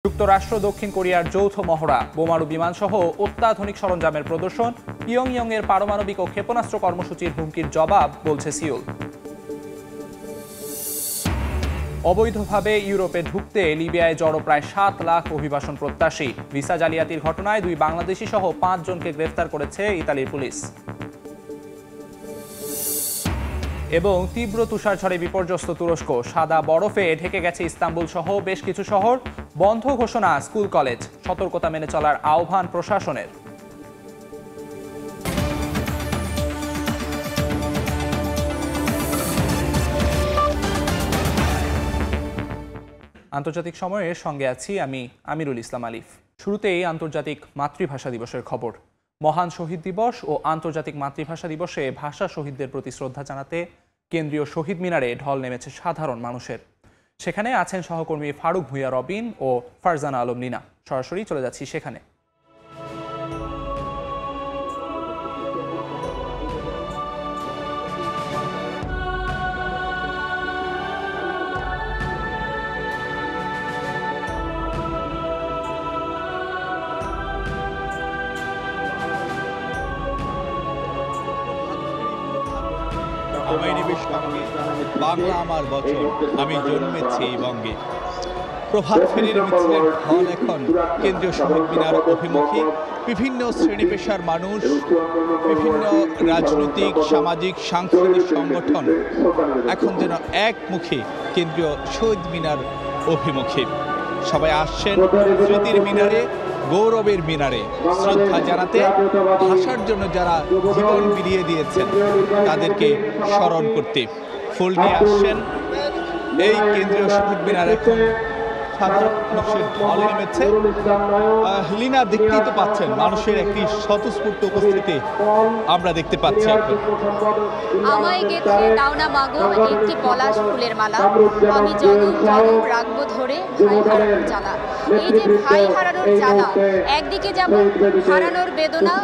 যুক্তরাষ্ট্র দক্ষিণ কোরিয়ার যৌথ মহড়া, বোমারু বিমানসহ অত্যাধুনিক সরঞ্জামের প্রদর্শন, পিয়ংইয়ংয়ের পারমাণবিক ও ক্ষেপণাস্ত্র কর্মসূচির হুমকির জবাব, বলছে সিউল। অবৈধভাবে ইউরোপে ঢুকতে লিবিয়ায় জড়ো প্রায় 7 লাখ অভিবাসন প্রত্যাশী। ভিসা জালিয়াতির ঘটনায় 2 বাংলাদেশি সহ 5 জনকে গ্রেফতার করেছে ইতালির পুলিশ। এবং তীব্র তুষারঝড়ে বিপর্যস্ত তুরস্ক, সাদা বরফে ঢেকে গেছে ইস্তাম্বুল সহ বেশ কিছু শহর। বন্ধ ঘোষণা স্কুল কলেজ, সতর্কতা মেনে চলার আহ্বান প্রশাসনের। আন্তর্জাতিক সময়ের সঙ্গে আছি আমি আমিরুল ইসলাম আলিফ। শুরুতেই আন্তর্জাতিক মাতৃভাষা দিবসের খবর। মহান শহীদ দিবস ও আন্তর্জাতিক মাতৃভাষা দিবসে ভাষা শহীদদের প্রতি শ্রদ্ধা জানাতে কেন্দ্রীয় শহীদ মিনারে ঢল নেমেছে সাধারণ মানুষের। সেখানে আছেন সহকর্মী ফারুক ভুঁইয়া রবিন ও ফারজানা আলম নীনা। সরাসরি চলে যাচ্ছি সেখানে। বাংলা আমার বচন, আমি জন্মেছি এই বঙ্গে। প্রভাত ফেরির মিছিলের ঢল এখন কেন্দ্রীয় শহীদ মিনার অভিমুখী। বিভিন্ন শ্রেণী পেশার মানুষ, বিভিন্ন রাজনৈতিক, সামাজিক, সাংস্কৃতিক সংগঠন এখন যেন একমুখী কেন্দ্রীয় শহীদ মিনার অভিমুখী। সবাই আসছেন স্মৃতির মিনারে, গৌরবের মিনারে শ্রদ্ধা জানাতে, ভাষার জন্য যারা জীবন বিলিয়ে দিয়েছেন তাদেরকে স্মরণ করতে। ফুল নিয়ে আসছেন এই কেন্দ্রীয় শহীদ মিনার। এখন সাধারণ মানুষের ঢল নেমেছে। লীনা, দেখতেই তো পাচ্ছেন মানুষের একটি স্বতঃস্ফূর্ত উপস্থিতি আমরা দেখতে পাচ্ছি। আমায় গেছে দাও না মাগো একটি পলাশ ফুলের মালা, আমি জনম জনম রাখবো ধরে ভাই হারানোর জ্বালা। এই যে ভাই হারানোর জ্বালা, একদিকে যেমন হারানোর বেদনা,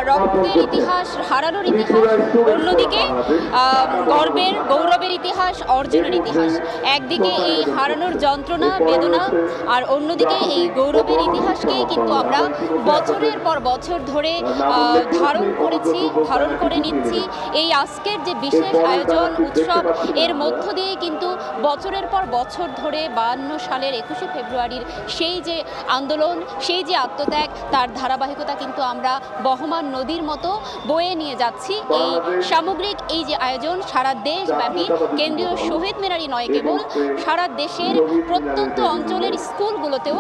রক্তের ইতিহাস, হারানোর ইতিহাস, অন্যদিকে গর্বের গৌরবের ইতিহাস, অর্জনের ইতিহাস। একদিকে এই হারানোর যন্ত্রণা, বেদনা, আর অন্যদিকে এই গৌরবের ইতিহাসকেই কিন্তু আমরা বছরের পর বছর ধরে ধারণ করে নিচ্ছি। এই আজকের যে বিশেষ আয়োজন, উৎসব, এর মধ্য দিয়ে কিন্তু বছরের পর বছর ধরে 52 সালের 21শে ফেব্রুয়ারির সেই যে আন্দোলন, সেই যে আত্মত্যাগ, তার ধারাবাহিকতা কিন্তু আমরা বহমান নদীর মতো বয়ে নিয়ে যাচ্ছি। এই সামগ্রিক এই যে আয়োজন সারা দেশব্যাপী, কেন্দ্রীয় শহীদ মিনারই নয় কেবল, সারা দেশের প্রত্যন্ত অঞ্চলের স্কুলগুলোতেও,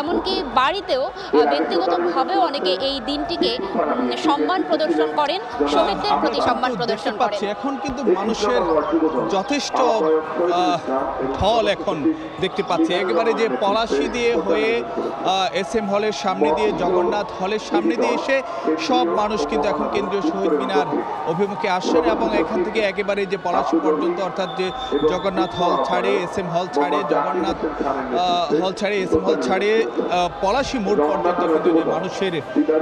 এমনকি বাড়িতেও ব্যক্তিগতভাবেও অনেকে এই দিনটিকে সম্মান প্রদর্শন করেন, শহীদদের প্রতি সম্মান প্রদর্শন করেন। এখন কিন্তু মানুষের যথেষ্ট ঢল এখন দেখতে পাচ্ছি। একেবারে যে পলাশী দিয়ে হয়ে SM হলের সামনে দিয়ে, জগন্নাথ হলের সামনে দিয়ে এসে সব মানুষ কিন্তু এখন কেন্দ্রীয় শহীদ মিনার অভিমুখে আসছেন। এবং এখান থেকে একেবারে যে পলাশী পর্যন্ত, অর্থাৎ যে জগন্নাথ হল ছাড়ে, SM হল ছাড়ে, জগন্নাথ হল ছাড়ে, SM হল ছাড়ে, পলাশী মোড় পর্যন্ত কিন্তু যে মানুষের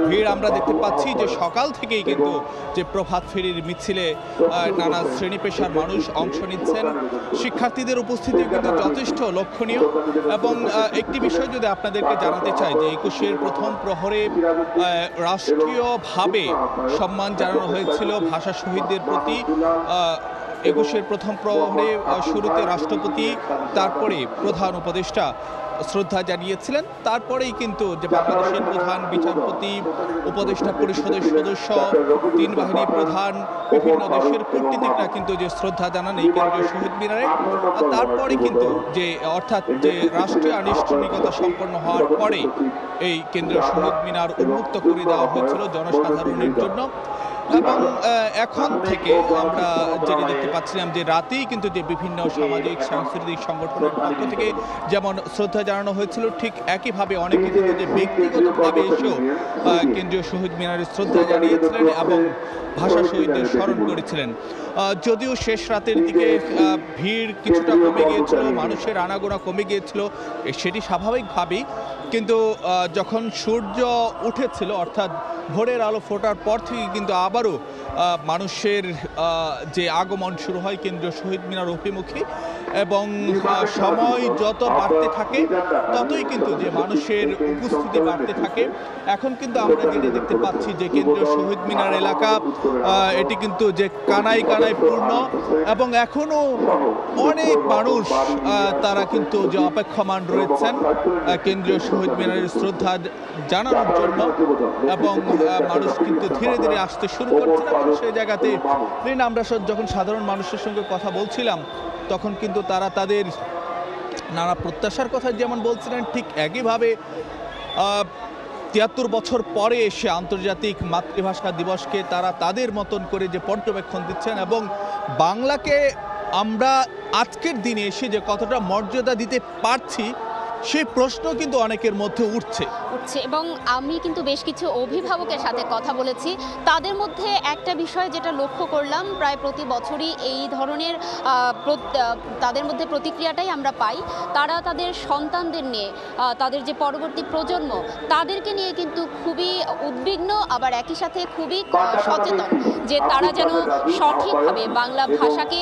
ভিড় আমরা দেখতে পাচ্ছি। যে সকাল থেকেই কিন্তু যে প্রভাত ফেরির মিছিলে নানা শ্রেণী পেশার মানুষ অংশ নিচ্ছেন। শিক্ষার্থীদের উপস্থিতি কিন্তু যথেষ্ট লক্ষণীয়। এবং একটি বিষয় যদি আপনাদেরকে জানাতে চাই, যে 21শের প্রথম প্রহরে রাষ্ট্রীয়ভাবে সম্মান জানানো হয়েছিল ভাষা শহীদদের প্রতি। 21শের প্রথম প্রহরে শুরুতে রাষ্ট্রপতি, তারপরে প্রধান উপদেষ্টা শ্রদ্ধা জানিয়েছিলেন। তারপরেই কিন্তু যে বাংলাদেশের প্রধান বিচারপতি, উপদেষ্টা পরিষদের সদস্য, 3 বাহিনী প্রধান, বিভিন্ন দেশের কূটনীতিকরা কিন্তু যে শ্রদ্ধা জানান এই কেন্দ্রীয় শহীদ মিনারে। তারপরে কিন্তু যে অর্থাৎ যে রাষ্ট্রীয় আনুষ্ঠানিকতা সম্পন্ন হওয়ার পরে এই কেন্দ্রীয় শহীদ মিনার উন্মুক্ত করে দেওয়া হয়েছিল জনসাধারণের জন্য। এবং এখন থেকে আমরা যেটা দেখতে পাচ্ছিলাম যে রাতেই কিন্তু যে বিভিন্ন সামাজিক সাংস্কৃতিক সংগঠনের পক্ষ থেকে যেমন শ্রদ্ধা জানানো হয়েছিল, ঠিক একইভাবে অনেকে কিন্তু যে ব্যক্তিগতভাবে এসেও কেন্দ্রীয় শহীদ মিনারে শ্রদ্ধা জানিয়েছিলেন এবং ভাষা শহীদদের স্মরণ করেছিলেন। যদিও শেষ রাতের দিকে ভিড় কিছুটা কমে গিয়েছিল, মানুষের আনাগোনা কমে গিয়েছিল, সেটি স্বাভাবিকভাবেই। কিন্তু যখন সূর্য উঠেছিল, অর্থাৎ ভোরের আলো ফোটার পর থেকে কিন্তু আবারও মানুষের যে আগমন শুরু হয় কেন্দ্রীয় শহীদ মিনার অভিমুখী। এবং সময় যত বাড়তে থাকে ততই কিন্তু যে মানুষের উপস্থিতি বাড়তে থাকে। এখন কিন্তু আমরা যেটা দেখতে পাচ্ছি যে কেন্দ্রীয় শহীদ মিনার এলাকা এটি কিন্তু যে কানায় কানায় পূর্ণ এবং এখনো অনেক মানুষ তারা কিন্তু যে অপেক্ষমান রয়েছেন কেন্দ্রীয় শহীদ মিনারের শ্রদ্ধা জানানোর জন্য এবং মানুষ কিন্তু ধীরে ধীরে আসতে শুরু করছেন এবং সেই জায়গাতে আমরা যখন সাধারণ মানুষের সঙ্গে কথা বলছিলাম তখন কিন্তু তারা তাদের নানা প্রত্যাশার কথা যেমন বলছিলেন ঠিক একইভাবে ৭৩ বছর পরে এসে আন্তর্জাতিক মাতৃভাষা দিবসকে তারা তাদের মতন করে যে পর্যবেক্ষণ দিচ্ছেন এবং বাংলাকে আমরা আজকের দিনে এসে যে কতটা মর্যাদা দিতে পারছি সেই প্রশ্ন কিন্তু অনেকের মধ্যে উঠছে এবং আমি কিন্তু বেশ কিছু অভিভাবকের সাথে কথা বলেছি। তাদের মধ্যে একটা বিষয় যেটা লক্ষ্য করলাম, প্রায় প্রতি বছরই এই ধরনের তাদের মধ্যে প্রতিক্রিয়াটাই আমরা পাই। তারা তাদের সন্তানদের নিয়ে, তাদের যে পরবর্তী প্রজন্ম তাদেরকে নিয়ে কিন্তু খুবই উদ্বিগ্ন, আবার একই সাথে খুবই সচেতন যে তারা যেন সঠিকভাবে বাংলা ভাষাকে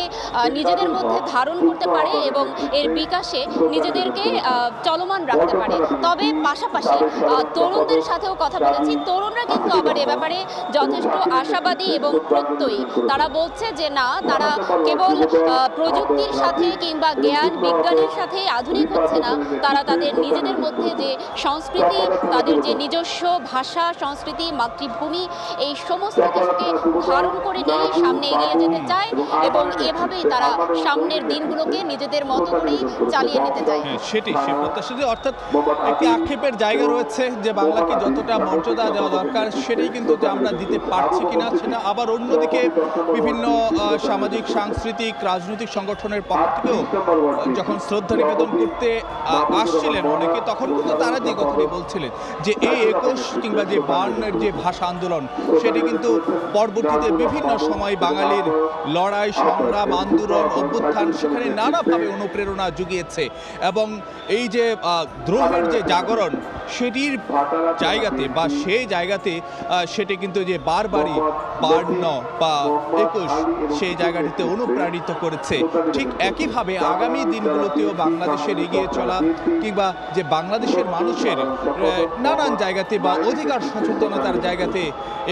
নিজেদের মধ্যে ধারণ করতে পারে এবং এর বিকাশে নিজেদেরকে চলমান রাখতে পারে। তবে পাশাপাশি তরুণদের সাথেও কথা বলেছি, তরুণরা কিন্তু আবার এ ব্যাপারে যথেষ্ট আশাবাদী এবং প্রত্যয়ী। তারা বলছে যে না, তারা কেবল প্রযুক্তির সাথে কিংবা জ্ঞান বিজ্ঞানের সাথে আধুনিক হচ্ছে না, তারা তাদের নিজেদের মধ্যে যে সংস্কৃতি, তাদের যে নিজস্ব ভাষা, সংস্কৃতি, মাতৃভূমি, এই সমস্ত কিছুকে ধারণ করে নিয়ে সামনে এগিয়ে যেতে চায় এবং এভাবেই তারা সামনের দিনগুলোকে নিজেদের মতো করেই চালিয়ে নিতে চায়। সেটি সে প্রত্যাশা, অর্থাৎ একটি আক্ষেপের জায়গা রয়েছে যে বাংলাকে যতটা মর্যাদা দেওয়া দরকার সেটাই কিন্তু যে আমরা দিতে পারছি কিনা সেটা। আবার অন্যদিকে বিভিন্ন সামাজিক, সাংস্কৃতিক, রাজনৈতিক সংগঠনের পক্ষ থেকেও যখন শ্রদ্ধা নিবেদন করতে আসছিলেন অনেকে, তখন কিন্তু তারা যে কথাটি বলছিলেন যে এই ২১ কিংবা যে ৫২-এর যে ভাষা আন্দোলন সেটি কিন্তু পরবর্তীতে বিভিন্ন সময় বাঙালির লড়াই, সংগ্রাম, আন্দোলন, অভ্যুত্থান সেখানে নানাভাবে অনুপ্রেরণা জুগিয়েছে এবং এই যে দ্রোহের যে জাগরণ সেটির জায়গাতে বা সেই জায়গাতে সেটি কিন্তু যে বারবারই ৫২ বা ২১ সেই জায়গাটিতে অনুপ্রাণিত করেছে। ঠিক একইভাবে আগামী দিনগুলোতেও বাংলাদেশের এগিয়ে চলা কিংবা যে বাংলাদেশের মানুষের নানান জায়গাতে বা অধিকার সচেতনতার জায়গাতে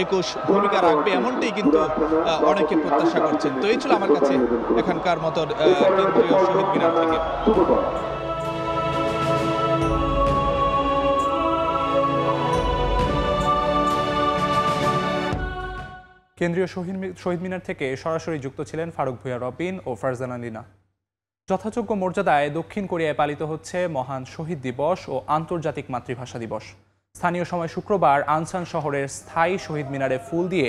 ২১ ভূমিকা রাখবে এমনটাই কিন্তু অনেকে প্রত্যাশা করছেন। তো এই ছিল আমার কাছে এখানকার মতো কেন্দ্রীয় শহীদ মিনার থেকে। কেন্দ্রীয় শহীদ মিনার থেকে সরাসরি যুক্ত ছিলেন ফারুক ভূঁইয়া রবিন ও ফারজানা লিনা। যথাযোগ্য মর্যাদায় দক্ষিণ কোরিয়ায় পালিত হচ্ছে মহান শহীদ দিবস ও আন্তর্জাতিক মাতৃভাষা দিবস। স্থানীয় সময় শুক্রবার আনসান শহরের স্থায়ী শহীদ মিনারে ফুল দিয়ে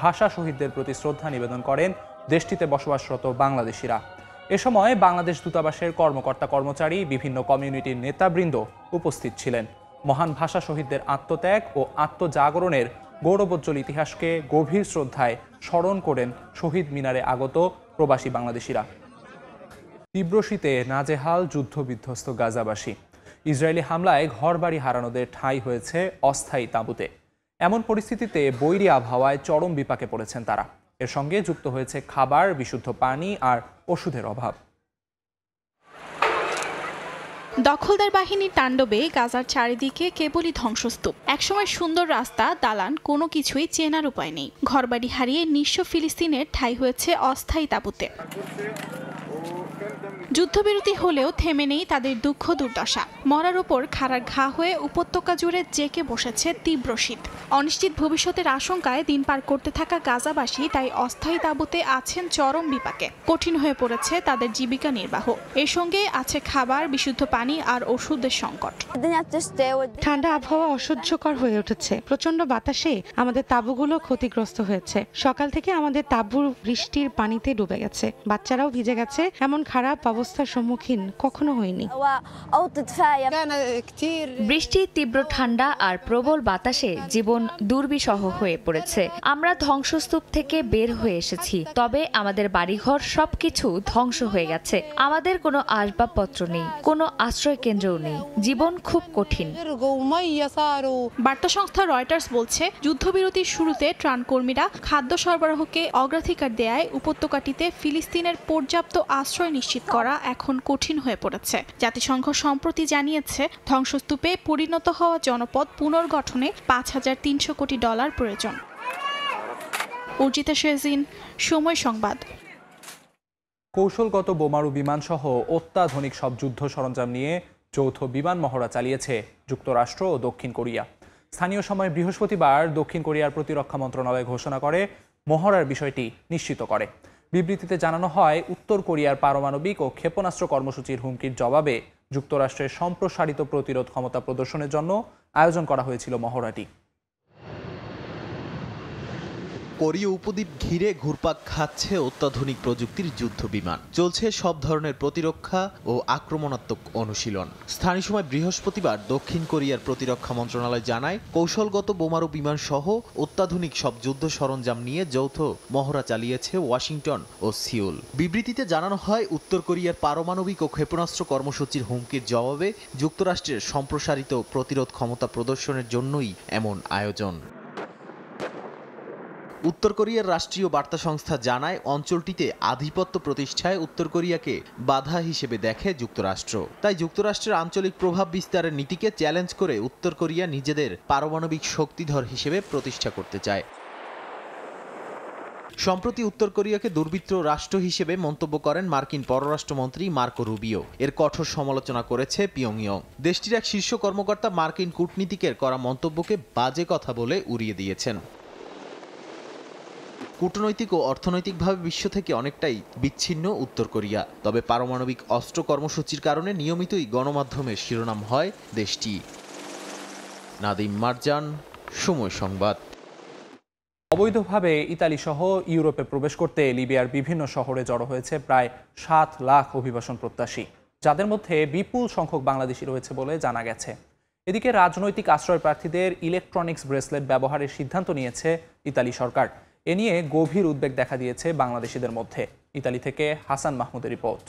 ভাষা শহীদদের প্রতি শ্রদ্ধা নিবেদন করেন দেশটিতে বসবাসরত বাংলাদেশিরা। এ সময় বাংলাদেশ দূতাবাসের কর্মকর্তা কর্মচারী, বিভিন্ন কমিউনিটির নেতাবৃন্দ উপস্থিত ছিলেন। মহান ভাষা শহীদদের আত্মত্যাগ ও আত্মজাগরণের গৌরবোজ্জ্বল ইতিহাসকে গভীর শ্রদ্ধায় স্মরণ করেন শহীদ মিনারে আগত প্রবাসী বাংলাদেশিরা। তীব্র শীতে নাজেহাল যুদ্ধবিধ্বস্ত গাজাবাসী। ইসরায়েলি হামলায় ঘরবাড়ি হারানোদের ঠাঁই হয়েছে অস্থায়ী তাঁবুতে। এমন পরিস্থিতিতে বৈরী আবহাওয়ায় চরম বিপাকে পড়েছেন তারা। এর সঙ্গে যুক্ত হয়েছে খাবার, বিশুদ্ধ পানি আর ওষুধের অভাব। দখলদার বাহিনীর তাণ্ডবে গাজার চারিদিকে কেবলই ধ্বংসস্তূপ। একসময় সুন্দর রাস্তা, দালান, কোনো কিছুই চেনার উপায় নেই। ঘরবাড়ি হারিয়ে নিঃস্ব ফিলিস্তিনের ঠাঁই হয়েছে অস্থায়ী তাঁবুতে। যুদ্ধবিরতি হলেও থেমে নেই তাদের দুঃখ দুর্দশা। মরার ওপর খাড়ার ঘা হয়ে উপত্যকা জুড়ে জেঁকে বসেছে তীব্র শীত। অনিশ্চিত ভবিষ্যতের আশঙ্কায় দিন পার করতে থাকা গাজাবাসী তাই অস্থায়ী তাঁবুতে আছেন চরম বিপাকে। কঠিন হয়ে পড়েছে তাদের জীবিকা নির্বাহ। এর সঙ্গে আছে খাবার, বিশুদ্ধ পানি আর ওষুধের সংকট। ঠান্ডা আবহাওয়া অসহ্যকর হয়ে উঠেছে। প্রচন্ড বাতাসে আমাদের তাঁবুগুলো ক্ষতিগ্রস্ত হয়েছে। সকাল থেকে আমাদের তাঁবু বৃষ্টির পানিতে ডুবে গেছে। বাচ্চারাও ভিজে গেছে। এমন খারাপ অবস্থার সম্মুখীন কখনো হয়নি। বৃষ্টি, তীব্র ঠান্ডা আর প্রবল বাতাসে জীবন দুর্বিষহ হয়ে পড়েছে। আমরা ধ্বংসস্তূপ থেকে বের হয়ে এসেছি, তবে আমাদের বাড়িঘর সবকিছু ধ্বংস হয়ে গেছে। আমাদের কোনো আসবাবপত্র নেই, কোনো আশ্রয় কেন্দ্রও নেই। জীবন খুব কঠিন। বার্তা সংস্থা রয়টার্স বলছে, যুদ্ধবিরতির শুরুতে ত্রাণকর্মীরা খাদ্য সরবরাহকে অগ্রাধিকার দেয়ায় উপত্যকাটিতে ফিলিস্তিনের পর্যাপ্ত আশ্রয় নিশ্চিত করা করা এখন কঠিন হয়ে পড়েছে। জাতিসংঘ সম্প্রতি জানিয়েছে ধ্বংসস্তূপে পরিণত হওয়া জনপদ পুনর্গঠনে $5,300 কোটি প্রয়োজন। অর্জিতা শেরজিন, সময় সংবাদ। কৌশলগত বোমারু বিমান সহ অত্যাধুনিক সব যুদ্ধ সরঞ্জাম নিয়ে যৌথ বিমান মহড়া চালিয়েছে যুক্তরাষ্ট্র ও দক্ষিণ কোরিয়া। স্থানীয় সময় বৃহস্পতিবার দক্ষিণ কোরিয়ার প্রতিরক্ষা মন্ত্রণালয় ঘোষণা করে মহড়ার বিষয়টি নিশ্চিত করে। বিবৃতিতে জানানো হয়, উত্তর কোরিয়ার পারমাণবিক ও ক্ষেপণাস্ত্র কর্মসূচির হুমকির জবাবে যুক্তরাষ্ট্রের সম্প্রসারিত প্রতিরোধ ক্ষমতা প্রদর্শনের জন্য আয়োজন করা হয়েছিল মহড়াটি। কোরীয় উপদ্বীপ ঘিরে ঘুরপাক খাচ্ছে অত্যাধুনিক প্রযুক্তির যুদ্ধ বিমান। চলছে সব ধরনের প্রতিরক্ষা ও আক্রমণাত্মক অনুশীলন। স্থানীয় সময় বৃহস্পতিবার দক্ষিণ কোরিয়ার প্রতিরক্ষা মন্ত্রণালয় জানায়, কৌশলগত বোমারু বিমান সহ অত্যাধুনিক সব যুদ্ধ সরঞ্জাম নিয়ে যৌথ মহড়া চালিয়েছে ওয়াশিংটন ও সিউল। বিবৃতিতে জানানো হয়, উত্তর কোরিয়ার পারমাণবিক ও ক্ষেপণাস্ত্র কর্মসূচির হুমকির জবাবে যুক্তরাষ্ট্রের সম্প্রসারিত প্রতিরোধ ক্ষমতা প্রদর্শনের জন্যই এমন আয়োজন। উত্তর কোরিয়ার রাষ্ট্রীয় বার্তা সংস্থা জানায়, অঞ্চলটিতে আধিপত্য প্রতিষ্ঠায় উত্তর কোরিয়াকে বাধা হিসেবে দেখে যুক্তরাষ্ট্র। তাই যুক্তরাষ্ট্রের আঞ্চলিক প্রভাব বিস্তারের নীতিকে চ্যালেঞ্জ করে উত্তর কোরিয়া নিজেদের পারমাণবিক শক্তিধর হিসেবে প্রতিষ্ঠা করতে চায়। সম্প্রতি উত্তর কোরিয়াকে দুর্বৃত্ত রাষ্ট্র হিসেবে মন্তব্য করেন মার্কিন পররাষ্ট্রমন্ত্রী মার্কো রুবিও। এর কঠোর সমালোচনা করেছে পিয়ংইয়ং। দেশটির এক শীর্ষ কর্মকর্তা মার্কিন কূটনীতিকের করা মন্তব্যকে বাজে কথা বলে উড়িয়ে দিয়েছেন। কূটনৈতিক ও অর্থনৈতিকভাবে বিশ্ব থেকে অনেকটাই বিচ্ছিন্ন উত্তর কোরিয়া। তবে পারমাণবিক অস্ত্র কর্মসূচির কারণে নিয়মিতই গণমাধ্যমের শিরোনাম হয় দেশটি। নাদিম মারজান, সময় সংবাদ। অবৈধভাবে ইতালি সহ ইউরোপে প্রবেশ করতে লিবিয়ার বিভিন্ন শহরে জড়ো হয়েছে প্রায় 7 লাখ অভিবাসন প্রত্যাশী, যাদের মধ্যে বিপুল সংখ্যক বাংলাদেশি রয়েছে বলে জানা গেছে। এদিকে রাজনৈতিক আশ্রয় প্রার্থীদের ইলেকট্রনিক্স ব্রেসলেট ব্যবহারের সিদ্ধান্ত নিয়েছে ইতালি সরকার। এ নিয়ে গভীর উদ্বেগ দেখা দিয়েছে বাংলাদেশিদের মধ্যে। ইতালি থেকে হাসান মাহমুদের রিপোর্ট।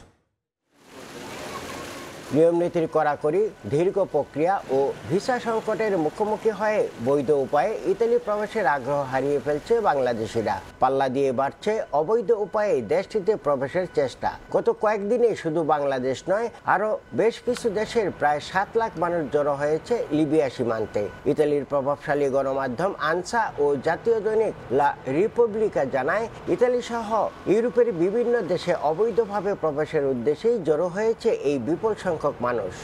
নিয়মনীতির কড়াকড়ি, দীর্ঘ প্রক্রিয়া ও ভিসা সংকটের মুখোমুখি হয়ে বৈধ উপায়ে ইতালি প্রবেশের আগ্রহ হারিয়ে ফেলছে বাংলাদেশিরা। পাল্লা দিয়ে বাড়ছে অবৈধ উপায়ে দেশটিতে প্রবেশের চেষ্টা। গত কয়েকদিনে শুধু বাংলাদেশ নয়, আরও বেশ কিছু দেশের প্রায় 7 লাখ মানুষ জড়ো হয়েছে লিবিয়া সীমান্তে। ইতালির প্রভাবশালী গণমাধ্যম আনসা ও জাতীয় দৈনিক লা রিপাবলিকা জানায়, ইতালি সহ ইউরোপের বিভিন্ন দেশে অবৈধভাবে প্রবেশের উদ্দেশ্যেই জড়ো হয়েছে এই বিপুল মানুষ।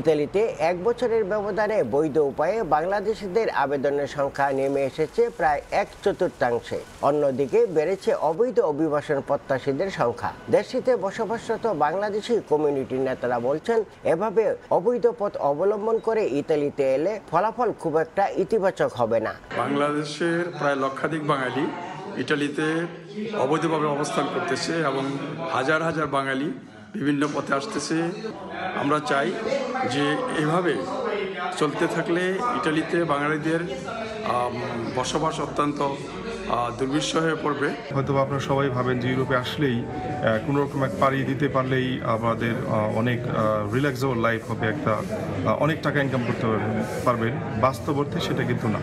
ইতালিতে 1 বছরের ব্যবধানে বৈধ উপায়ে বাংলাদেশিদের আবেদনের সংখ্যা নেমে এসেছে প্রায় 1/4। অন্যদিকে বেড়েছে অবৈধ অভিবাসন প্রত্যাশীদের সংখ্যা। দেশটিতে বসবাসরত বাংলাদেশি কমিউনিটির নেতারা বলছেন, এভাবে অবৈধ পথ অবলম্বন করে ইতালিতে এলে ফলাফল খুব একটা ইতিবাচক হবে না। বাংলাদেশের প্রায় লক্ষাধিক বাঙালি ইতালিতে অবৈধভাবে অবস্থান করতেছে এবং হাজার হাজার বাঙালি বিভিন্ন পথে আসতেছে। আমরা চাই যে এভাবে চলতে থাকলে ইটালিতে বাঙালিদের বসবাস অত্যন্ত দুর্বিষহ হয়ে পড়বে। হয়তো আপনারা সবাই ভাবেন যে ইউরোপে আসলেই কোনো রকম এক পাড়ি দিতে পারলেই আমাদের অনেক রিল্যাক্সেবল লাইফ হবে, একটা অনেক টাকা ইনকাম করতে পারবেন। বাস্তব অর্থে সেটা কিন্তু না।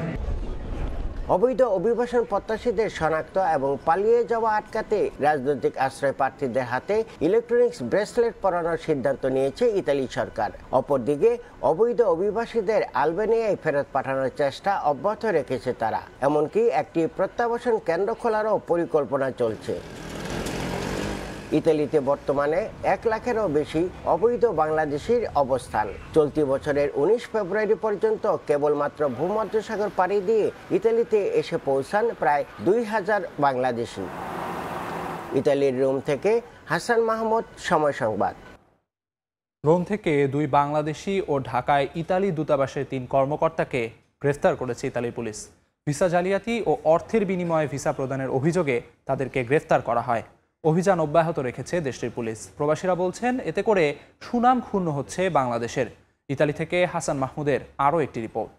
অবৈধ অভিবাসন প্রত্যাশীদের শনাক্ত এবং পালিয়ে যাওয়া আটকাতে রাজনৈতিক আশ্রয় প্রার্থীদের হাতে ইলেকট্রনিক্স ব্রেসলেট পরানোর সিদ্ধান্ত নিয়েছে ইতালি সরকার। অপরদিকে অবৈধ অভিবাসীদের আলবেনিয়ায় ফেরত পাঠানোর চেষ্টা অব্যাহত রেখেছে তারা। এমনকি একটি প্রত্যাবাসন কেন্দ্র খোলারও পরিকল্পনা চলছে। ইতালিতে বর্তমানে 1 লাখেরও বেশি অবৈধ বাংলাদেশির অবস্থান। চলতি বছরের 19 ফেব্রুয়ারি পর্যন্ত কেবলমাত্র ভূমধ্যসাগর পাড়ি দিয়ে ইতালিতে এসে পৌঁছান প্রায় 2000 বাংলাদেশি। ইতালির রোম থেকে হাসান মাহমুদ, সময় সংবাদ। রোম থেকে 2 বাংলাদেশি ও ঢাকায় ইতালি দূতাবাসের 3 কর্মকর্তাকে গ্রেফতার করেছে ইতালির পুলিশ। ভিসা জালিয়াতি ও অর্থের বিনিময়ে ভিসা প্রদানের অভিযোগে তাদেরকে গ্রেফতার করা হয়। অভিযান অব্যাহত রেখেছে দেশটির পুলিশ। প্রবাসীরা বলছেন, এতে করে সুনাম ক্ষুণ্ণ হচ্ছে বাংলাদেশের। ইতালি থেকে হাসান মাহমুদের আরও একটি রিপোর্ট।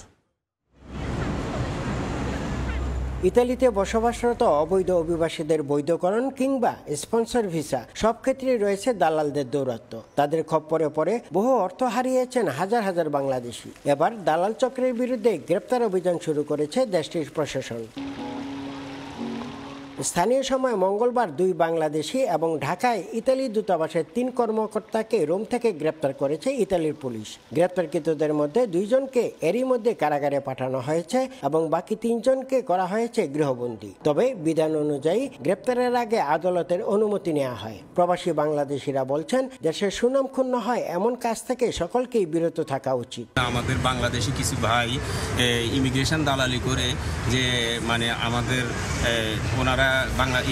ইতালিতে বসবাসরত অবৈধ অভিবাসীদের বৈধকরণ কিংবা স্পন্সর ভিসা সব ক্ষেত্রেই রয়েছে দালালদের দৌরাত্ম্য। তাদের খপ্পরে পড়ে বহু অর্থ হারিয়েছেন হাজার হাজার বাংলাদেশি। এবার দালাল চক্রের বিরুদ্ধে গ্রেপ্তার অভিযান শুরু করেছে দেশটির প্রশাসন। স্থানীয় সময় মঙ্গলবার 2 বাংলাদেশি এবং ঢাকায় ইতালি দূতাবাসের 3 কর্মকর্তাকে রোম থেকে গ্রেপ্তার করেছে ইতালির পুলিশ। গ্রেপ্তারকৃতদের মধ্যে 2 জনকে এরই মধ্যে কারাগারে পাঠানো হয়েছে এবং বাকি 3 জনকে করা হয়েছে গৃহবন্দী। তবে বিধান অনুযায়ী গ্রেপ্তারের আগে আদালতের অনুমতি নেওয়া হয়। প্রবাসী বাংলাদেশিরা বলছেন, দেশের সুনাম ক্ষুণ্ণ হয় এমন কাজ থেকে সকলকেই বিরত থাকা উচিত। আমাদের বাংলাদেশি কিছু ভাই ইমিগ্রেশন দালালি করে যে মানে আমাদের ওনারা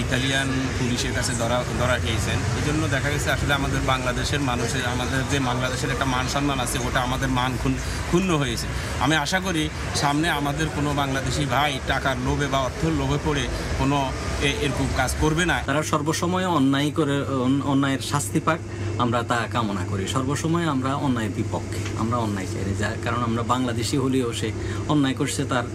ইতালিয়ান পুলিশের কাছে ধরা খেয়েছেন। এই জন্য দেখা গেছে আসলে আমাদের বাংলাদেশের মানুষের, আমাদের যে বাংলাদেশের একটা মান সম্মান আছে, ওটা আমাদের মান ক্ষুণ্ণ হয়েছে। আমি আশা করি সামনে আমাদের কোনো বাংলাদেশি ভাই টাকার লোভে বা অর্থের লোভে পড়ে কোনো এরকম কাজ করবে না। তারা সর্বসময় অন্যায় করে অন্যায়ের শাস্তি পাক, আমরা তা কামনা করি। সর্বসময় আমরা অন্যায়ের বিপক্ষে, আমরা অন্যায় চাই না, কারণ আমরা বাংলাদেশি হলেও সে অন্যায় করছে, তার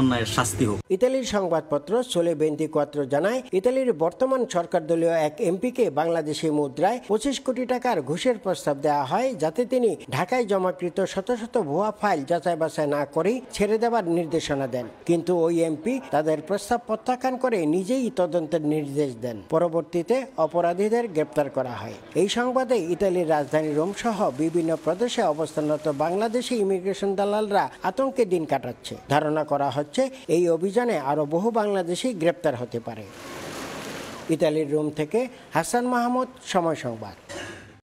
অন্যায়ের শাস্তি হোক। ইতালির সংবাদপত্র সোলে 24 জানায়, ইতালির বর্তমান সরকার দলীয় এক এমপিকে বাংলাদেশি মুদ্রায় 25 কোটি টাকার ঘুষের প্রস্তাব দেওয়া হয়, যাতে তিনি ঢাকায় জমাকৃত শত শত ভুয়া ফাইল যাচাই বাছাই না করেই ছেড়ে দেওয়ার নির্দেশনা দেন। কিন্তু ওই এমপি তাদের প্রস্তাব প্রত্যাখ্যান করে নিজেই তদন্তের নির্দেশ দেন। পরবর্তীতে অপরাধীদের গ্রেপ্তার করা হয়। এই সংবাদে ইতালির রাজধানী রোম সহ বিভিন্ন প্রদেশে অবস্থানরত বাংলাদেশি ইমিগ্রেশন দালালরা আতঙ্কে দিন কাটাচ্ছে। ধারণা করা হচ্ছে এই অভিযানে আরো বহু বাংলাদেশি গ্রেপ্তার হতে পারে। ইতালির রোম থেকে হাসান মাহমুদ, সময় সংবাদ।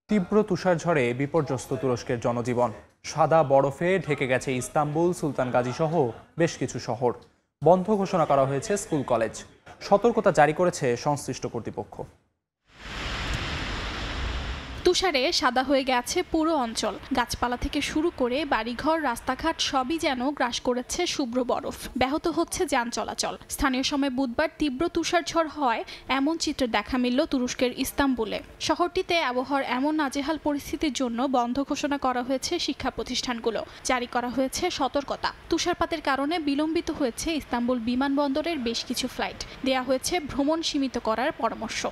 তীব্র তুষারঝড়ে বিপর্যস্ত তুরস্কের জনজীবন। সাদা বরফে ঢেকে গেছে ইস্তাম্বুল, সুলতান গাজী সহ বেশ কিছু শহর। বন্ধ ঘোষণা করা হয়েছে স্কুল কলেজ। সতর্কতা জারি করেছে সংশ্লিষ্ট কর্তৃপক্ষ। তুষারে সাদা হয়ে গেছে পুরো অঞ্চল। গাছপালা থেকে শুরু করে বাড়িঘর, রাস্তাঘাট সবই যেন গ্রাস করেছে শুভ্র বরফ। ব্যাহত হচ্ছে যান চলাচল। স্থানীয় সময় বুধবার তীব্র তুষারঝড় হয় এমন চিত্র দেখা মিলল তুরস্কের ইস্তাম্বুলে। শহরটিতে আবহাওয়ার এমন নাজেহাল পরিস্থিতির জন্য বন্ধ ঘোষণা করা হয়েছে শিক্ষা প্রতিষ্ঠানগুলো। জারি করা হয়েছে সতর্কতা। তুষারপাতের কারণে বিলম্বিত হয়েছে ইস্তাম্বুল বিমানবন্দরের বেশ কিছু ফ্লাইট। দেয়া হয়েছে ভ্রমণ সীমিত করার পরামর্শ।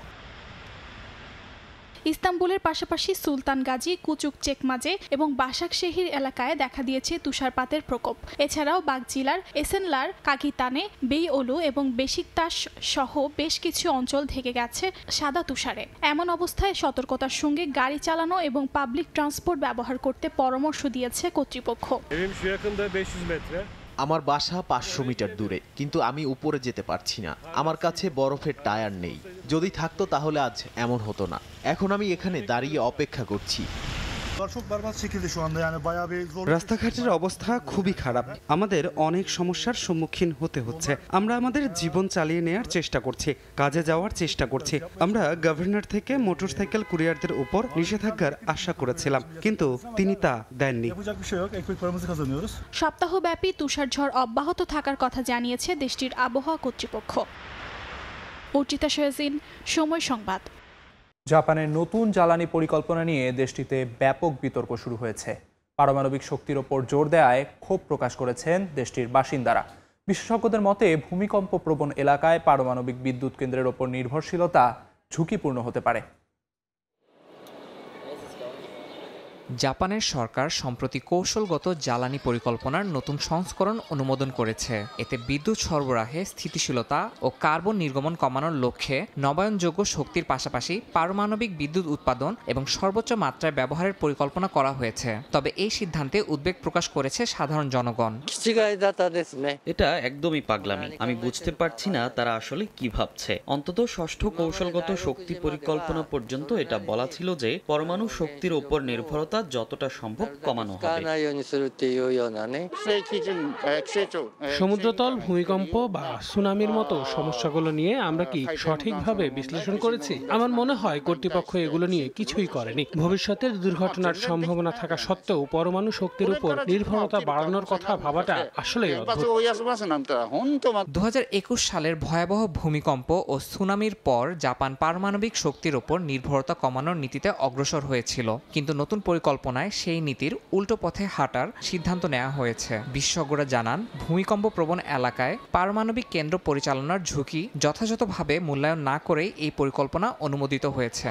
ইস্তাম্বুলের পাশাপাশি সুলতান গাজী, কুচুক চেকমাজে এবং বাসাকশেহির এলাকায় দেখা দিয়েছে তুষারপাতের প্রকোপ। এছাড়াও বাগজিলার এসেনলার, কাকিতানে, বেইওলু এবং বেশিকতাশ সহ বেশ কিছু অঞ্চল ঢেকে গেছে সাদা তুষারে। এমন অবস্থায় সতর্কতার সঙ্গে গাড়ি চালানো এবং পাবলিক ট্রান্সপোর্ট ব্যবহার করতে পরামর্শ দিয়েছে কর্তৃপক্ষ। আমার বাসা 500 মিটার দূরে, কিন্তু আমি উপরে যেতে পারছি না। আমার কাছে বরফের টায়ার নেই। যদি থাকতো তাহলে আজ এমন হতো না। এখন আমি এখানে দাঁড়িয়ে অপেক্ষা করছি। রাস্তাঘাটের অবস্থা খুবই খারাপ। আমাদের অনেক সমস্যার সম্মুখীন হতে হচ্ছে। আমরা আমাদের জীবন চালিয়ে নেওয়ার চেষ্টা করছি, কাজে যাওয়ার চেষ্টা করছি। আমরা গভর্নর থেকে মোটরসাইকেল কুরিয়ারদের উপর নিষেধাজ্ঞার আশা করেছিলাম, কিন্তু তিনি তা দেননি। সপ্তাহব্যাপী তুষারঝড় অব্যাহত থাকার কথা জানিয়েছে দেশটির আবহাওয়া কর্তৃপক্ষ। অর্চিতা শয়াজিন, সময় সংবাদ। জাপানের নতুন জ্বালানি পরিকল্পনা নিয়ে দেশটিতে ব্যাপক বিতর্ক শুরু হয়েছে। পারমাণবিক শক্তির ওপর জোর দেওয়ায় ক্ষোভ প্রকাশ করেছেন দেশটির বাসিন্দারা। বিশেষজ্ঞদের মতে ভূমিকম্প প্রবণ এলাকায় পারমাণবিক বিদ্যুৎ কেন্দ্রের ওপর নির্ভরশীলতা ঝুঁকিপূর্ণ হতে পারে। জাপানের সরকার সম্প্রতি কৌশলগত জ্বালানি পরিকল্পনার নতুন সংস্করণ অনুমোদন করেছে। এতে বিদ্যুৎ সরবরাহে স্থিতিশীলতা ও কার্বন নির্গমন কমানোর লক্ষ্যে নবায়নযোগ্য শক্তির পাশাপাশি পারমাণবিক বিদ্যুৎ উৎপাদন এবং সর্বোচ্চ মাত্রায় ব্যবহারের পরিকল্পনা করা হয়েছে। তবে এই সিদ্ধান্তে উদ্বেগ প্রকাশ করেছে সাধারণ জনগণ। এটা একদমই পাগলামি। আমি বুঝতে পারছি না তারা আসলে কি ভাবছে। অন্তত ষষ্ঠ কৌশলগত শক্তি পরিকল্পনা পর্যন্ত এটা বলা ছিল যে পরমাণু শক্তির উপর নির্ভরতা যতটা সম্ভব কমানো হবে। সমুদ্রতল, ভূমিকম্প বা সুনামির মতো সমস্যাগুলো নিয়ে আমরা কি সঠিকভাবে বিশ্লেষণ করেছি? আমার মনে হয় কর্তৃপক্ষ এগুলো নিয়ে কিছুই করেনি। ভবিষ্যতের দুর্ঘটনার সম্ভাবনা থাকা সত্ত্বেও পরমাণু শক্তির উপর নির্ভরতা বাড়ানোর কথা ভাবাটা আসলেই অদ্ভুত। 2021 সালের ভয়াবহ ভূমিকম্প ও সুনামির পর জাপান পারমাণবিক শক্তির উপর নির্ভরতা কমানোর নীতিতে অগ্রসর হয়েছিল, কিন্তু নতুন পরিকল্পনায় সেই নীতির উল্টো পথে হাঁটার সিদ্ধান্ত নেওয়া হয়েছে। বিশেষজ্ঞরা জানান, ভূমিকম্প প্রবণ এলাকায় পারমাণবিক কেন্দ্র পরিচালনার ঝুঁকি যথাযথভাবে মূল্যায়ন না করেই এই পরিকল্পনা অনুমোদিত হয়েছে।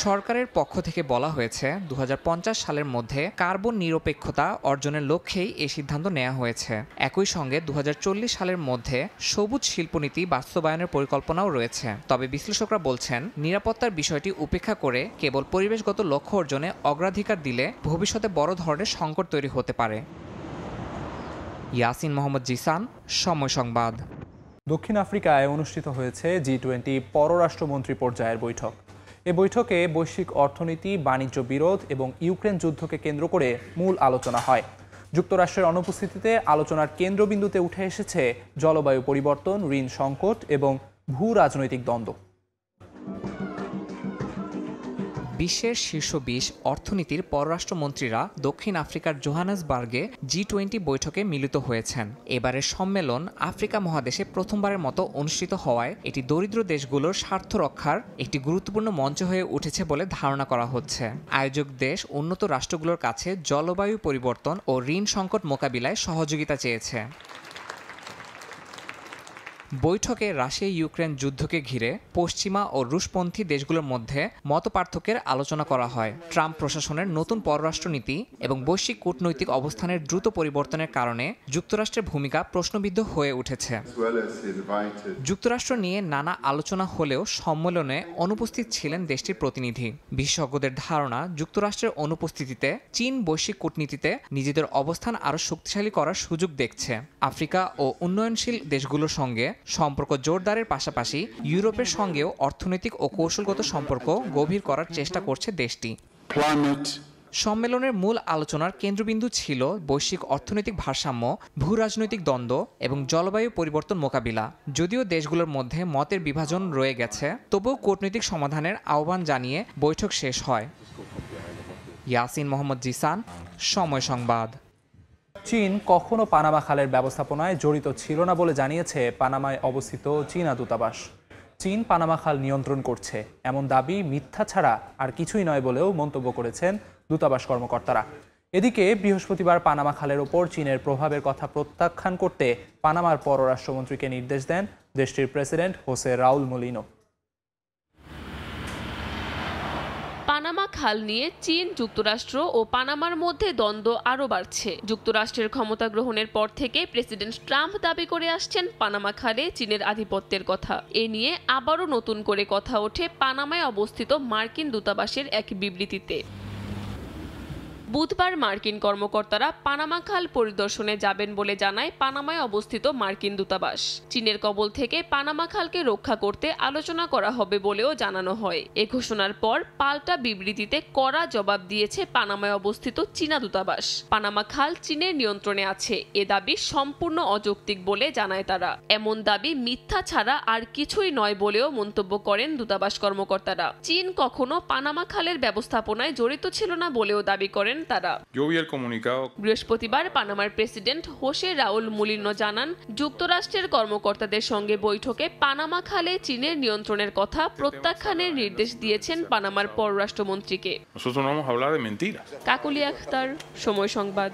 সরকারের পক্ষ থেকে বলা হয়েছে 2050 সালের মধ্যে কার্বন নিরপেক্ষতা অর্জনের লক্ষ্যেই এই সিদ্ধান্ত নেওয়া হয়েছে। একই সঙ্গে 2040 সালের মধ্যে সবুজ শিল্পনীতি বাস্তবায়নের পরিকল্পনাও রয়েছে। তবে বিশ্লেষকরা বলছেন, নিরাপত্তার বিষয়টি উপেক্ষা করে কেবল পরিবেশগত লক্ষ্য অর্জনে অগ্রাধিকার দিলে ভবিষ্যতে বড় ধরনের সংকট তৈরি হতে পারে। ইয়াসিন মোহাম্মদ জিসান, সময় সংবাদ। দক্ষিণ আফ্রিকায় অনুষ্ঠিত হয়েছে G20 পররাষ্ট্রমন্ত্রী পর্যায়ের বৈঠক। এ বৈঠকে বৈশ্বিক অর্থনীতি, বাণিজ্য বিরোধ এবং ইউক্রেন যুদ্ধকে কেন্দ্র করে মূল আলোচনা হয়। যুক্তরাষ্ট্রের অনুপস্থিতিতে আলোচনার কেন্দ্রবিন্দুতে উঠে এসেছে জলবায়ু পরিবর্তন, ঋণ সংকট এবং ভূ রাজনৈতিক দ্বন্দ্ব। বিশ্বের শীর্ষ 20 অর্থনীতির পররাষ্ট্রমন্ত্রীরা দক্ষিণ আফ্রিকার জোহানেসবার্গে G20 বৈঠকে মিলিত হয়েছেন। এবারের সম্মেলন আফ্রিকা মহাদেশে প্রথমবারের মতো অনুষ্ঠিত হওয়ায় এটি দরিদ্র দেশগুলোর স্বার্থ রক্ষার একটি গুরুত্বপূর্ণ মঞ্চ হয়ে উঠেছে বলে ধারণা করা হচ্ছে। আয়োজক দেশ উন্নত রাষ্ট্রগুলোর কাছে জলবায়ু পরিবর্তন ও ঋণ সংকট মোকাবিলায় সহযোগিতা চেয়েছে। বৈঠকে রাশিয়া ইউক্রেন যুদ্ধকে ঘিরে পশ্চিমা ও রুশপন্থী দেশগুলোর মধ্যে মতপার্থক্যের আলোচনা করা হয়। ট্রাম্প প্রশাসনের নতুন পররাষ্ট্রনীতি এবং বৈশ্বিক কূটনৈতিক অবস্থানের দ্রুত পরিবর্তনের কারণে যুক্তরাষ্ট্রের ভূমিকা প্রশ্নবিদ্ধ হয়ে উঠেছে। যুক্তরাষ্ট্র নিয়ে নানা আলোচনা হলেও সম্মেলনে অনুপস্থিত ছিলেন দেশটির প্রতিনিধি। বিশেষজ্ঞদের ধারণা, যুক্তরাষ্ট্রের অনুপস্থিতিতে চীন বৈশ্বিক কূটনীতিতে নিজেদের অবস্থান আরও শক্তিশালী করার সুযোগ দেখছে। আফ্রিকা ও উন্নয়নশীল দেশগুলোর সঙ্গে সম্পর্ক জোরদারের পাশাপাশি ইউরোপের সঙ্গেও অর্থনৈতিক ও কৌশলগত সম্পর্ক গভীর করার চেষ্টা করছে দেশটি। সম্মেলনের মূল আলোচনার কেন্দ্রবিন্দু ছিল বৈশ্বিক অর্থনৈতিক ভারসাম্য, ভূ রাজনৈতিক দ্বন্দ্ব এবং জলবায়ু পরিবর্তন মোকাবিলা। যদিও দেশগুলোর মধ্যে মতের বিভাজন রয়ে গেছে, তবুও কূটনৈতিক সমাধানের আহ্বান জানিয়ে বৈঠক শেষ হয়। ইয়াসিন মোহাম্মদ জিসান, সময় সংবাদ। চীন কখনো পানামা খালের ব্যবস্থাপনায় জড়িত ছিল না বলে জানিয়েছে পানামায় অবস্থিত চীনা দূতাবাস। চীন পানামা খাল নিয়ন্ত্রণ করছে এমন দাবি মিথ্যা ছাড়া আর কিছুই নয় বলেও মন্তব্য করেছেন দূতাবাস কর্মকর্তারা। এদিকে বৃহস্পতিবার পানামা খালের ওপর চীনের প্রভাবের কথা প্রত্যাখ্যান করতে পানামার পররাষ্ট্রমন্ত্রীকে নির্দেশ দেন দেশটির প্রেসিডেন্ট হোসে রাউল মোলিনো। পানামা খাল নিয়ে চীন, যুক্তরাষ্ট্র ও পানামার মধ্যে দ্বন্দ্ব আরও বাড়ছে। যুক্তরাষ্ট্রের ক্ষমতা গ্রহণের পর থেকে প্রেসিডেন্ট ট্রাম্প দাবি করে আসছেন পানামা খালে চীনের আধিপত্যের কথা। এ নিয়ে আবারও নতুন করে কথা ওঠে পানামায় অবস্থিত মার্কিন দূতাবাসের এক বিবৃতিতে। বুধবার মার্কিন কর্মকর্তারা পানামা খাল পরিদর্শনে যাবেন বলে জানায় পানামায় অবস্থিত মার্কিন দূতাবাস। চীনের কবল থেকে পানামা খালকে রক্ষা করতে আলোচনা করা হবে বলেও জানানো হয়। এ ঘোষণার পর পাল্টা বিবৃতিতে কড়া জবাব দিয়েছে পানামায় অবস্থিত চীনা দূতাবাস। পানামা খাল চীনের নিয়ন্ত্রণে আছে, এ দাবি সম্পূর্ণ অযৌক্তিক বলে জানায় তারা। এমন দাবি মিথ্যা ছাড়া আর কিছুই নয় বলেও মন্তব্য করেন দূতাবাস কর্মকর্তারা। চীন কখনো পানামা খালের ব্যবস্থাপনায় জড়িত ছিল না বলেও দাবি করেন তারা। বৃহস্পতিবার পানামার প্রেসিডেন্ট হোসে রাউল মোলিনো জানান, যুক্তরাষ্ট্রের কর্মকর্তাদের সঙ্গে বৈঠকে পানামা খালে চীনের নিয়ন্ত্রণের কথা প্রত্যাখ্যানের নির্দেশ দিয়েছেন পানামার পররাষ্ট্রমন্ত্রীকে। কাকলি আখতার, সময় সংবাদ।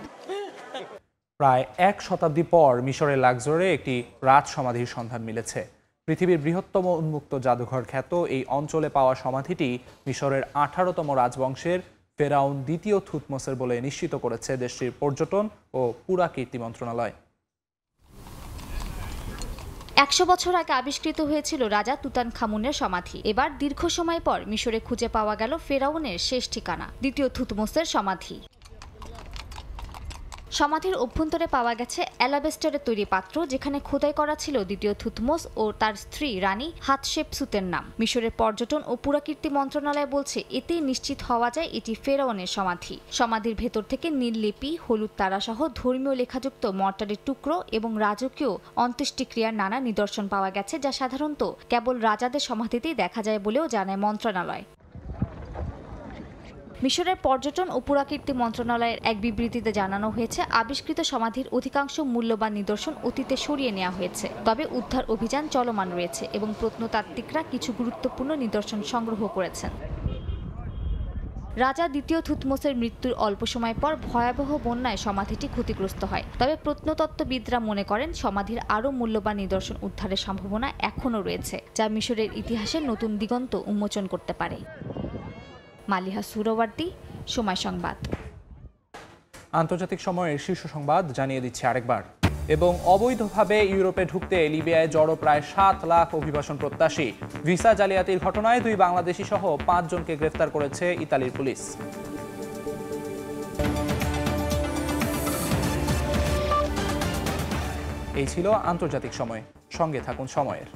প্রায় এক শতাব্দী পর মিশরের লাক্সোরে একটি রাজ সমাধির সন্ধান মিলেছে। পৃথিবীর বৃহত্তম উন্মুক্ত জাদুঘর খ্যাত এই অঞ্চলে পাওয়া সমাধিটি মিশরের 18তম রাজবংশের ফেরাউন দ্বিতীয় থুতমোসের বলে নিশ্চিত করেছে দেশটির পর্যটন ও পুরাকীর্তি মন্ত্রণালয়। 100 বছর আগে আবিষ্কৃত হয়েছিল রাজা তুতানখামুনের সমাধি। এবার দীর্ঘ সময় পর মিশরে খুঁজে পাওয়া গেল ফেরাউনের শেষ ঠিকানা, দ্বিতীয় থুতমোসের সমাধি। সমাধির অভ্যন্তরে পাওয়া গেছে অ্যালাবেস্টারের তৈরি পাত্র, যেখানে খোদাই করা ছিল দ্বিতীয় থুতমোস ও তার স্ত্রী রানী হাতশেপসুতের নাম। মিশরের পর্যটন ও পুরাকীর্তি মন্ত্রণালয় বলছে, এতেই নিশ্চিত হওয়া যায় এটি ফেরাউনের সমাধি। সমাধির ভেতর থেকে নীল লিপি, হলুদ তারাসহ ধর্মীয় লেখাযুক্ত মর্টারের টুকরো এবং রাজকীয় অন্ত্যেষ্টিক্রিয়ার নানা নিদর্শন পাওয়া গেছে, যা সাধারণত কেবল রাজাদের সমাধিতেই দেখা যায় বলেও জানায় মন্ত্রণালয়। মিশরের পর্যটন ও পুরাকীর্তি মন্ত্রণালয়ের এক বিবৃতিতে জানানো হয়েছে, আবিষ্কৃত সমাধির অধিকাংশ মূল্যবান নিদর্শন অতীতে সরিয়ে নেওয়া হয়েছে, তবে উদ্ধার অভিযান চলমান রয়েছে এবং প্রত্নতাত্ত্বিকরা কিছু গুরুত্বপূর্ণ নিদর্শন সংগ্রহ করেছেন। রাজা দ্বিতীয় থুতমোসের মৃত্যুর অল্প সময় পর ভয়াবহ বন্যায় সমাধিটি ক্ষতিগ্রস্ত হয়, তবে প্রত্নতত্ত্ববিদরা মনে করেন সমাধির আরও মূল্যবান নিদর্শন উদ্ধারের সম্ভাবনা এখনও রয়েছে, যা মিশরের ইতিহাসে নতুন দিগন্ত উন্মোচন করতে পারে। মালিহা সুরওয়ার্দী, সময় সংবাদ। আন্তর্জাতিক সময়ের শীর্ষ সংবাদ জানিয়ে দিচ্ছে আরেকবার। এবং অবৈধভাবে ইউরোপে ঢুকতে লিবিয়ায় জড়ো প্রায় 7 লাখ অভিবাসন প্রত্যাশী। ভিসা জালিয়াতির ঘটনায় 2 বাংলাদেশি সহ 5 জনকে গ্রেফতার করেছে ইতালির পুলিশ। এই ছিল আন্তর্জাতিক সময়। সঙ্গে থাকুন সময়ের।